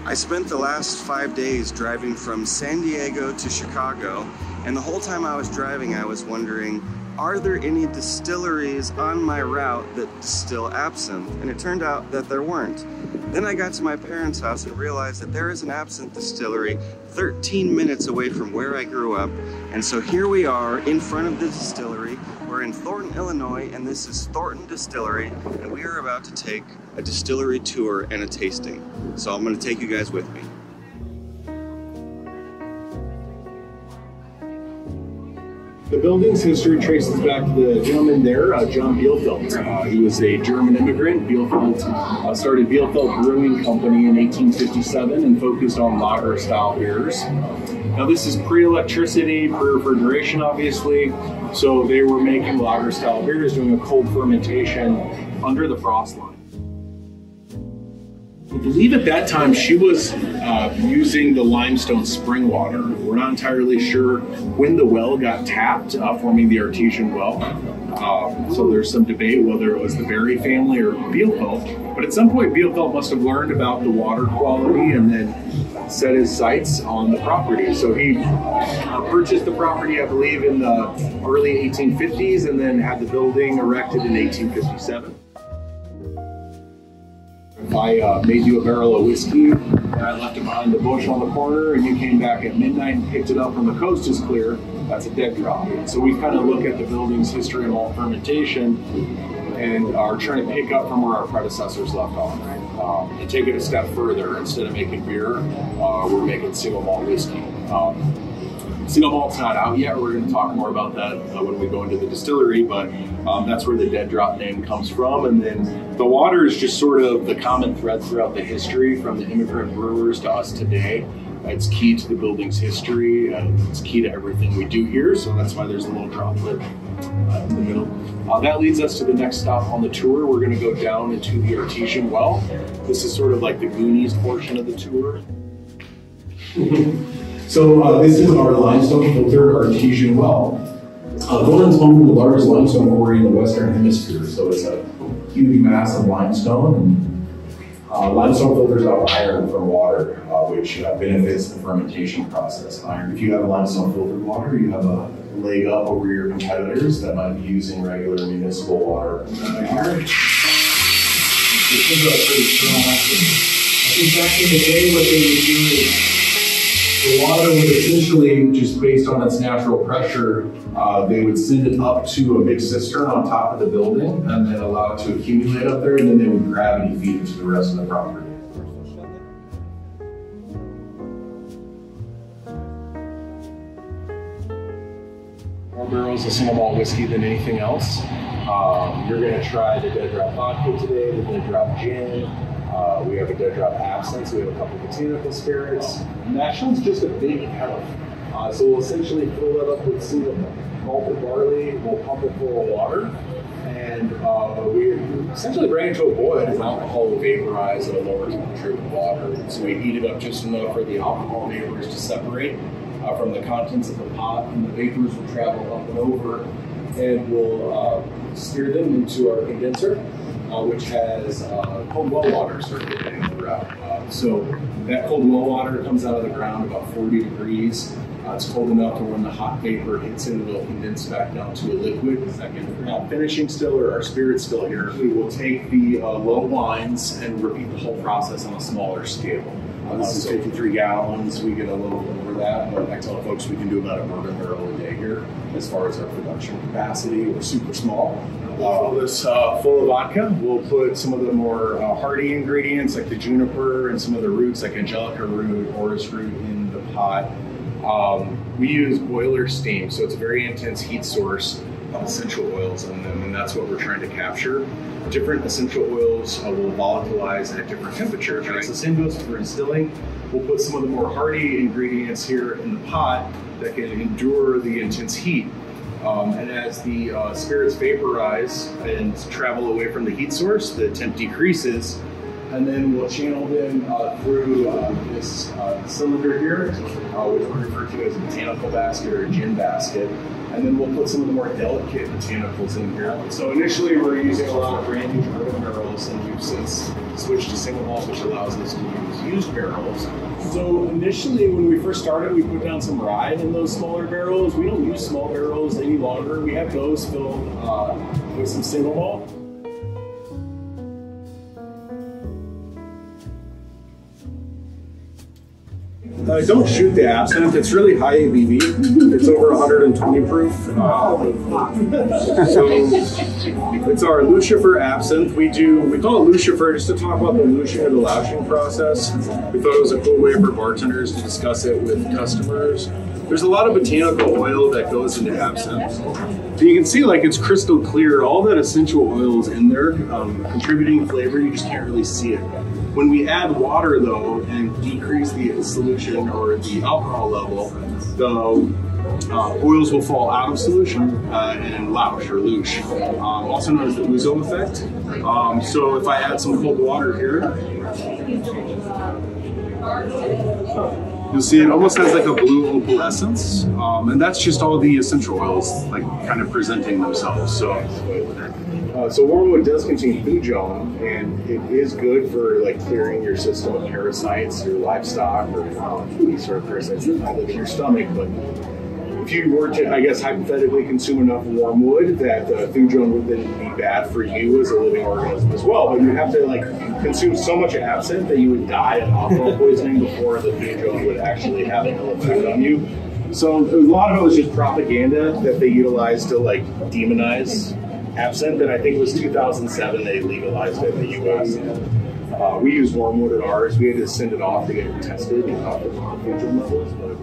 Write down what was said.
I spent the last 5 days driving from San Diego to Chicago, and the whole time I was driving I was wondering, are there any distilleries on my route that distill absinthe? And it turned out that there weren't. Then I got to my parents' house and realized that there is an absinthe distillery 13 minutes away from where I grew up. And so here we are in front of the distillery. We're in Thornton, Illinois, and this is Thornton Distillery, and we are about to take a distillery tour and a tasting. So I'm going to take you guys with me. The building's history traces back to the gentleman there, John Bielefeld. He was a German immigrant. Bielefeld started Bielefeld Brewing Company in 1857 and focused on lager-style beers. Now this is pre-electricity, pre-refrigeration obviously, so they were making lager-style beers, doing a cold fermentation under the frost line. I believe at that time she was using the limestone spring water. We're not entirely sure when the well got tapped, forming the artesian well. So there's some debate whether it was the Berry family or Bielefeld. But at some point Bielefeld must have learned about the water quality and then set his sights on the property. So he purchased the property, I believe, in the early 1850s and then had the building erected in 1857. If I made you a barrel of whiskey and I left it behind the bush on the corner and you came back at midnight and picked it up when the coast is clear, that's a dead drop. So we kind of look at the building's history of malt fermentation and are trying to pick up from where our predecessors left off, and take it a step further. Instead of making beer, we're making single malt whiskey. Single malt's not out yet. We're going to talk more about that when we go into the distillery, but that's where the dead drop name comes from. And then the water is just sort of the common thread throughout the history, from the immigrant brewers to us today. It's key to the building's history, and it's key to everything we do here, so that's why there's a little droplet in the middle. That leads us to the next stop on the tour. We're going to go down into the artesian well. This is sort of like the Goonies portion of the tour. So this is our limestone filtered artesian well. Thornton's home to the largest limestone quarry in the Western Hemisphere, so it's a huge mass of limestone. And limestone filters out iron from water, which benefits the fermentation process. Iron. If you have limestone filtered water, you have a leg up over your competitors that might be using regular municipal water. This is a pretty strong action. I think back in the day, what they would do is the water would essentially, just based on its natural pressure, they would send it up to a big cistern on top of the building and then allow it to accumulate up there, and then they would gravity feed it to the rest of the property. More barrels of single malt whiskey than anything else. You're going to try the dead drop vodka today, the dead drop gin. We have a dead drop absinthe, so we have a couple of botanical spirits. Mash tun's just a big kettle. So we'll essentially fill that up with single malted barley, we'll pump it full of water, and we essentially bring it to a boil as alcohol will vaporize at a lower temperature than water. So we heat it up just enough for the alcohol vapors to separate from the contents of the pot, and the vapors will travel up and over, and we'll steer them into our condenser, which has cold well water circulating throughout. So that cold well water comes out of the ground about 40 degrees. It's cold enough to when the hot vapor hits it, it'll condense back down to a liquid. Second, finishing still, or our spirit still here, we will take the low wines and repeat the whole process on a smaller scale. This is 53 gallons. We get a little over that, but I tell folks we can do about a bourbon barrel a day here as far as our production capacity. We're super small. We'll fill this full of vodka. We'll put some of the more hardy ingredients like the juniper and some of the roots like angelica root, orris root in the pot. We use boiler steam, so it's a very intense heat source of essential oils in them, and that's what we're trying to capture. Different essential oils will volatilize at different temperatures, right? So same goes for distilling. We'll put some of the more hardy ingredients here in the pot that can endure the intense heat. And as the spirits vaporize and travel away from the heat source, the temp decreases, and then we'll channel them through this cylinder here, which we refer to as a botanical basket or a gin basket. And then we'll put some of the more delicate botanicals in here. So initially we're using a lot of brand new bourbon barrels, and we've since switched to single malt, which allows us to use used barrels. So initially when we first started, we put down some rye in those smaller barrels. We don't use small barrels any longer. We have those filled with some single malt. Don't shoot the absinthe. It's really high ABV. It's over 120 proof. So it's our Louchifer Absinthe. We call it Louchifer just to talk about the louching or the louching process. We thought it was a cool way for bartenders to discuss it with customers. There's a lot of botanical oil that goes into absinthe. So you can see like it's crystal clear. All that essential oil is in there, contributing flavor. You just can't really see it. When we add water though and decrease the solution or the alcohol level, the oils will fall out of solution and louch or louche, also known as the ouzo effect. So if I add some cold water here, you'll see it almost has like a blue opalescence, and that's just all the essential oils like kind of presenting themselves. So wormwood does contain thujone, and it is good for like clearing your system of parasites, your livestock, or any sort of parasites that might live in your stomach. But if you were to, I guess, hypothetically consume enough wormwood, that thujone would then be bad for you as a living organism as well. But you have to like consume so much absinthe that you would die of alcohol poisoning before the thujone would actually have an ill effect on you. So a lot of it was just propaganda that they utilized to like demonize absinthe, and I think it was 2007 they legalized it in the US. We use wormwood at ours. We had to send it off to get it tested for thujone levels. But